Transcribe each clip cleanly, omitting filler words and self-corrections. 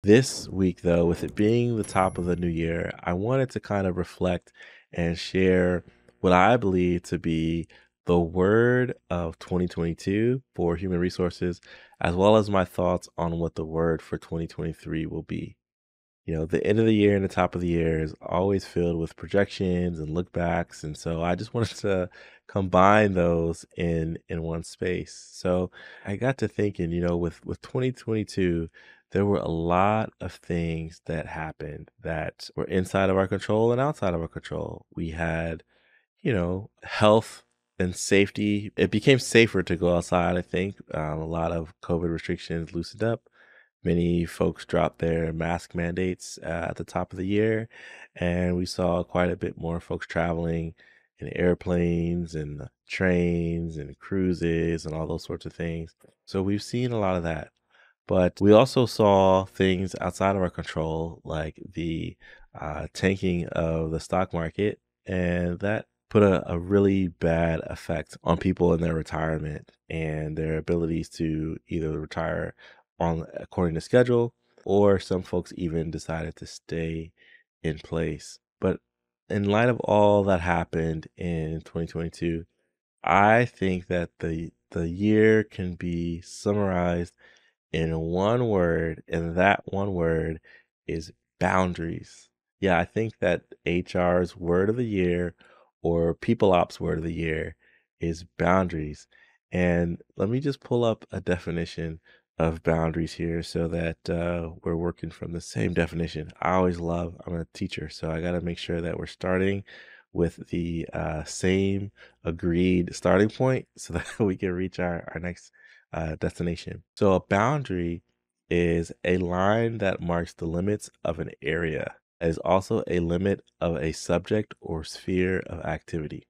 This week, though, with it being the top of the new year, I wanted to kind of reflect and share what I believe to be the word of 2022 for human resources, as well as my thoughts on what the word for 2023 will be. The end of the year and the top of the year is always filled with projections and look backs. And so I just wanted to combine those in one space. So I got to thinking, with 2022, there were a lot of things that happened that were inside of our control and outside of our control. We had, health and safety. It became safer to go outside, I think. A lot of COVID restrictions loosened up. Many folks dropped their mask mandates at the top of the year, and we saw quite a bit more folks traveling in airplanes and trains and cruises and all those sorts of things. So we've seen a lot of that. But we also saw things outside of our control, like the tanking of the stock market, and that put a really bad effect on people in their retirement and their abilities to either retire on according to schedule, or some folks even decided to stay in place. But in light of all that happened in 2022, I think that the year can be summarized in one word, and that one word is boundaries. Yeah, I think that HR's word of the year or People Ops word of the year is boundaries. And let me just pull up a definition of boundaries here so that we're working from the same definition. I'm a teacher, so I got to make sure that we're starting with the same agreed starting point so that we can reach our next destination. So a boundary is a line that marks the limits of an area. It is also a limit of a subject or sphere of activity.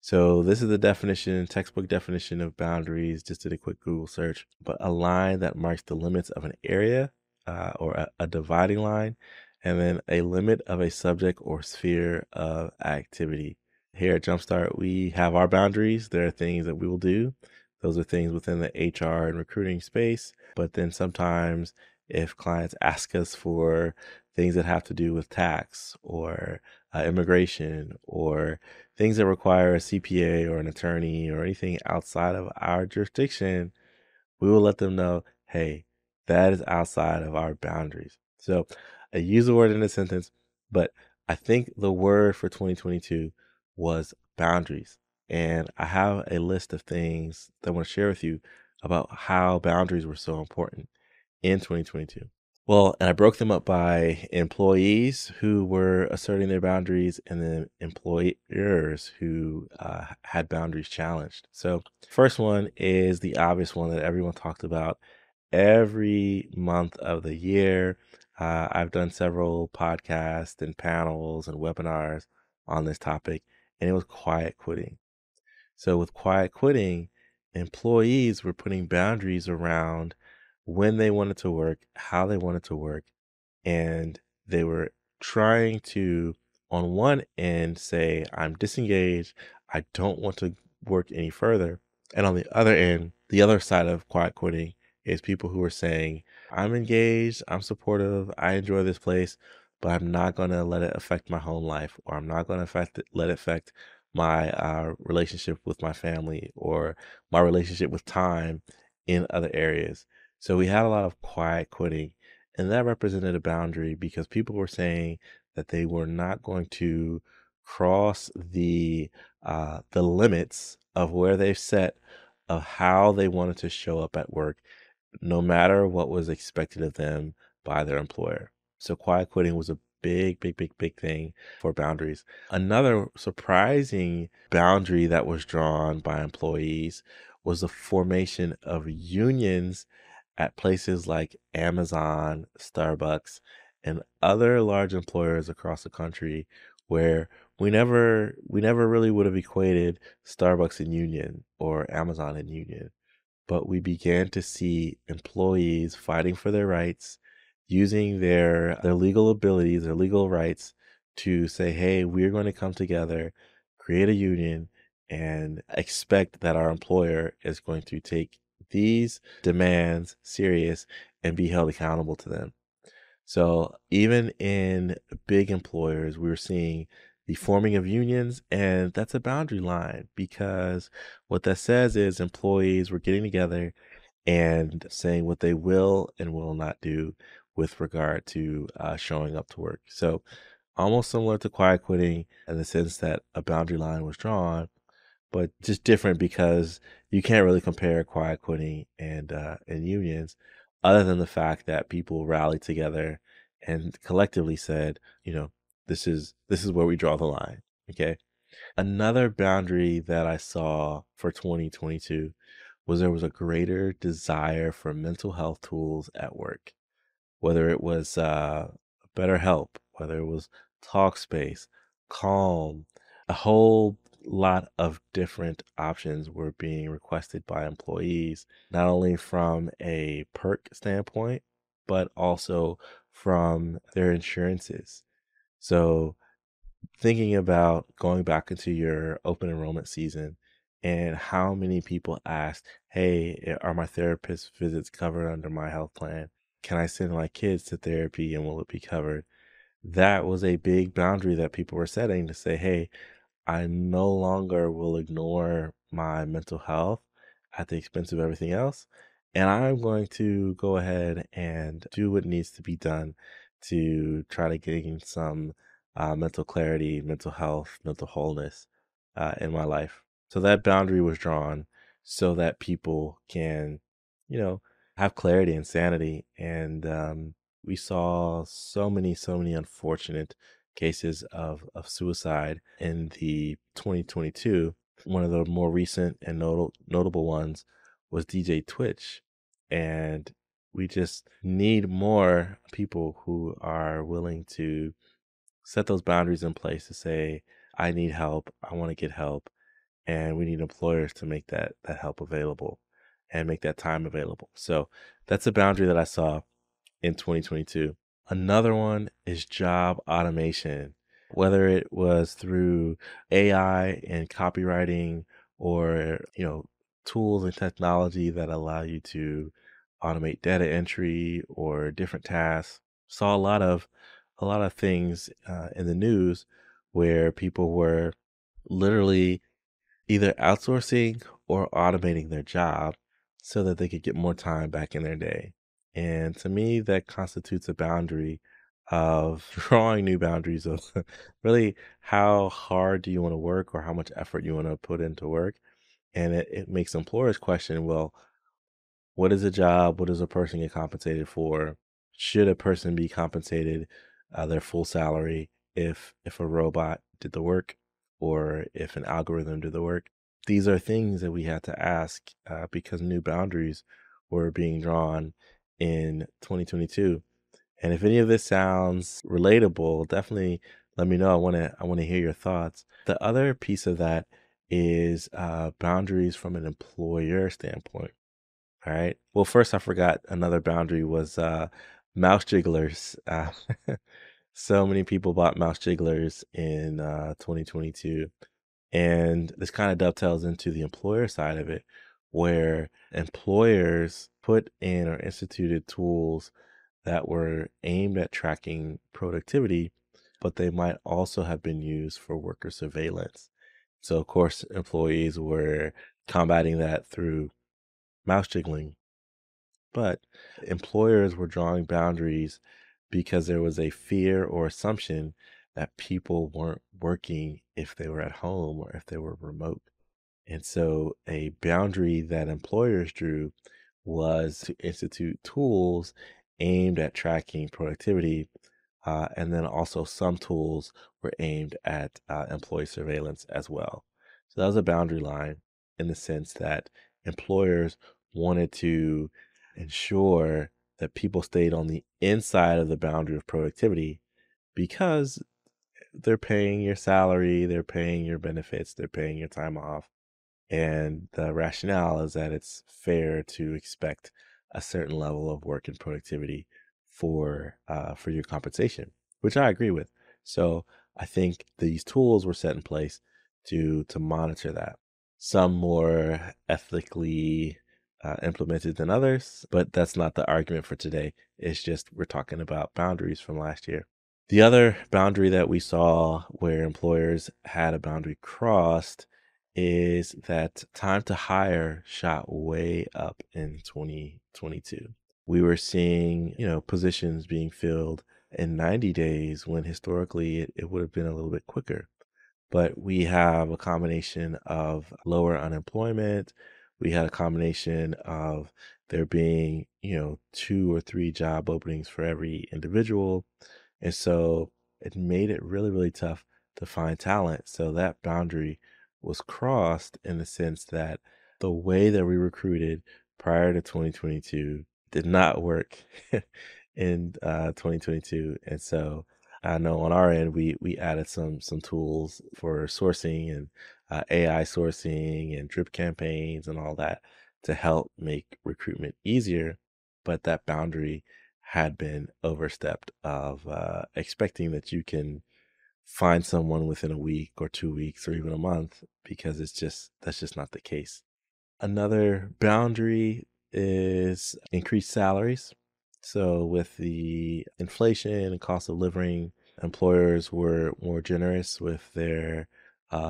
So this is the definition, textbook definition of boundaries. Just did a quick Google search, but a line that marks the limits of an area or a dividing line, and then a limit of a subject or sphere of activity. Here at Jumpstart, we have our boundaries. There are things that we will do. Those are things within the HR and recruiting space. But then sometimes if clients ask us for things that have to do with tax or immigration or things that require a CPA or an attorney or anything outside of our jurisdiction, we will let them know, hey, that is outside of our boundaries. So I use the word in a sentence, but I think the word for 2022 was boundaries. And I have a list of things that I want to share with you about how boundaries were so important in 2022. Well, and I broke them up by employees who were asserting their boundaries and then employers who had boundaries challenged. So, first one is the obvious one that everyone talked about every month of the year. I've done several podcasts and panels and webinars on this topic, and it was quiet quitting. So, with quiet quitting, employees were putting boundaries around when they wanted to work, how they wanted to work, and they were trying to, on one end, say, I'm disengaged, I don't want to work any further. And on the other end, the other side of quiet quitting is people who are saying, I'm engaged, I'm supportive, I enjoy this place, but I'm not going to let it affect my home life, or I'm not going to let it affect my relationship with my family or my relationship with time in other areas. So we had a lot of quiet quitting, and that represented a boundary because people were saying that they were not going to cross the limits of where they've set of how they wanted to show up at work, no matter what was expected of them by their employer. So quiet quitting was a big, big, big, big thing for boundaries. Another surprising boundary that was drawn by employees was the formation of unions at places like Amazon, Starbucks, and other large employers across the country where we never really would have equated Starbucks and union or Amazon and union, but we began to see employees fighting for their rights, using their legal abilities, their legal rights to say, hey, we're going to come together, create a union, and expect that our employer is going to take these demands serious and be held accountable to them. So even in big employers, we were seeing the forming of unions, and that's a boundary line because what that says is employees were getting together and saying what they will and will not do with regard to showing up to work. So almost similar to quiet quitting in the sense that a boundary line was drawn, but just different because you can't really compare quiet quitting and unions, other than the fact that people rallied together and collectively said, you know, this is where we draw the line. Okay. Another boundary that I saw for 2022 was there was a greater desire for mental health tools at work, whether it was BetterHelp, whether it was Talkspace, Calm, a whole lot of different options were being requested by employees, not only from a perk standpoint, but also from their insurances. So thinking about going back into your open enrollment season and how many people asked, hey, are my therapist visits covered under my health plan? Can I send my kids to therapy and will it be covered? That was a big boundary that people were setting to say, hey, I no longer will ignore my mental health at the expense of everything else. And I'm going to go ahead and do what needs to be done to try to gain some mental clarity, mental health, mental wholeness in my life. So that boundary was drawn so that people can, you know, have clarity and sanity. And we saw so many unfortunate cases of suicide in the 2022. One of the more recent and notable ones was DJ Twitch. And we just need more people who are willing to set those boundaries in place to say, I need help, I want to get help, and we need employers to make that help available and make that time available. So that's a boundary that I saw in 2022. Another one is job automation, whether it was through AI and copywriting or, tools and technology that allow you to automate data entry or different tasks. Saw a lot of things in the news where people were literally either outsourcing or automating their job so that they could get more time back in their day. And to me, that constitutes a boundary of drawing new boundaries of really how hard do you want to work or how much effort you want to put into work. And it makes employers question, well, what is a job? What does a person get compensated for? Should a person be compensated their full salary if a robot did the work or if an algorithm did the work? These are things that we had to ask because new boundaries were being drawn in 2022. And if any of this sounds relatable, definitely let me know. I want to hear your thoughts. The other piece of that is boundaries from an employer standpoint. All right. Well, first I forgot another boundary was mouse jigglers. So many people bought mouse jigglers in 2022. And this kind of dovetails into the employer side of it, where employers put in or instituted tools that were aimed at tracking productivity, but they might also have been used for worker surveillance. So, of course, employees were combating that through mouse jiggling, but employers were drawing boundaries because there was a fear or assumption that people weren't working if they were at home or if they were remote. And so a boundary that employers drew was to institute tools aimed at tracking productivity. And then also some tools were aimed at employee surveillance as well. So that was a boundary line in the sense that employers wanted to ensure that people stayed on the inside of the boundary of productivity because they're paying your salary, they're paying your benefits, they're paying your time off. And the rationale is that it's fair to expect a certain level of work and productivity for your compensation, which I agree with. So I think these tools were set in place to monitor that. Some more ethically implemented than others, but that's not the argument for today. It's just we're talking about boundaries from last year. The other boundary that we saw where employers had a boundary crossed is that time to hire shot way up in 2022. We were seeing, positions being filled in 90 days when historically it would have been a little bit quicker. But we have a combination of lower unemployment. We had a combination of there being, 2 or 3 job openings for every individual. And so it made it really, really tough to find talent. So that boundary was crossed in the sense that the way that we recruited prior to 2022 did not work in 2022. And so I know on our end, we added some tools for sourcing and AI sourcing and drip campaigns and all that to help make recruitment easier. But that boundary had been overstepped of expecting that you can find someone within a week or 2 weeks or even a month because that's just not the case. Another boundary is increased salaries. So with the inflation and cost of living, employers were more generous with their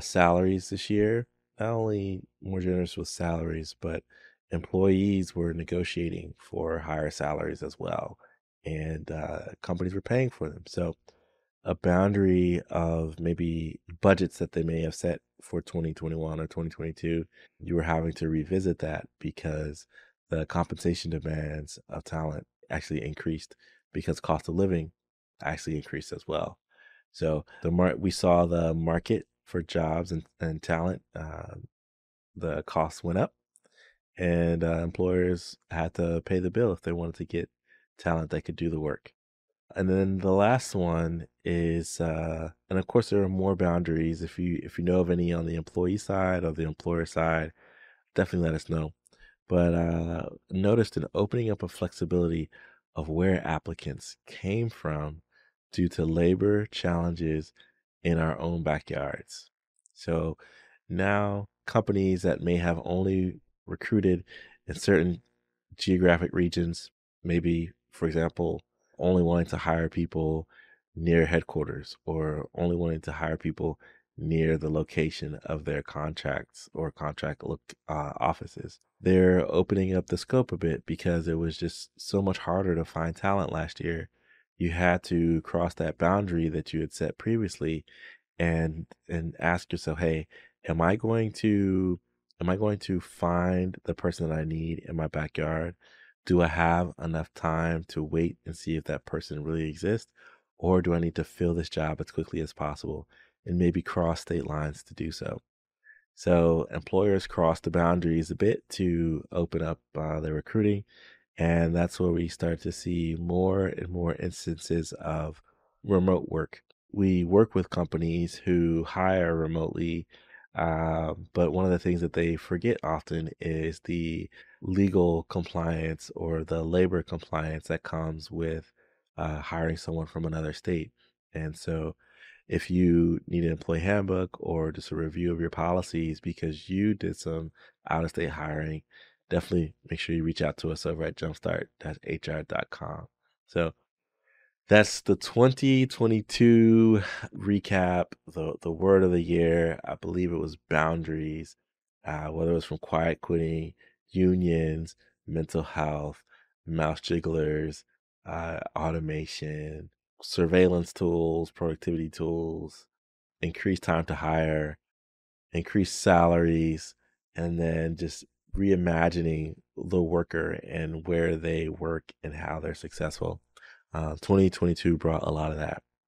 salaries this year. Not only more generous with salaries, but employees were negotiating for higher salaries as well, and companies were paying for them. So a boundary of maybe budgets that they may have set for 2021 or 2022, you were having to revisit that because the compensation demands of talent actually increased because cost of living actually increased as well. So we saw the market for jobs and talent, the costs went up, and employers had to pay the bill if they wanted to get talent that could do the work. And then the last one is, and of course there are more boundaries. If you know of any on the employee side or the employer side, definitely let us know. But noticed an opening up of flexibility of where applicants came from due to labor challenges in our own backyards. So now companies that may have only recruited in certain geographic regions, maybe, for example, only wanting to hire people near headquarters or only wanting to hire people near the location of their contracts or offices. They're opening up the scope a bit because it was just so much harder to find talent last year. You had to cross that boundary that you had set previously and ask yourself, hey, am I going to find the person that I need in my backyard? Do I have enough time to wait and see if that person really exists? Or do I need to fill this job as quickly as possible and maybe cross state lines to do so? So employers cross the boundaries a bit to open up their recruiting. And that's where we start to see more and more instances of remote work. We work with companies who hire remotely, but one of the things that they forget often is the legal compliance or the labor compliance that comes with hiring someone from another state. And so if you need an employee handbook or just a review of your policies because you did some out of state hiring, definitely make sure you reach out to us over at jumpstart-hr.com. So that's the 2022 recap, the word of the year. I believe it was boundaries, whether it was from quiet quitting, unions, mental health, mouse jigglers, automation, surveillance tools, productivity tools, increased time to hire, increased salaries, and then just reimagining the worker and where they work and how they're successful. 2022 brought a lot of that.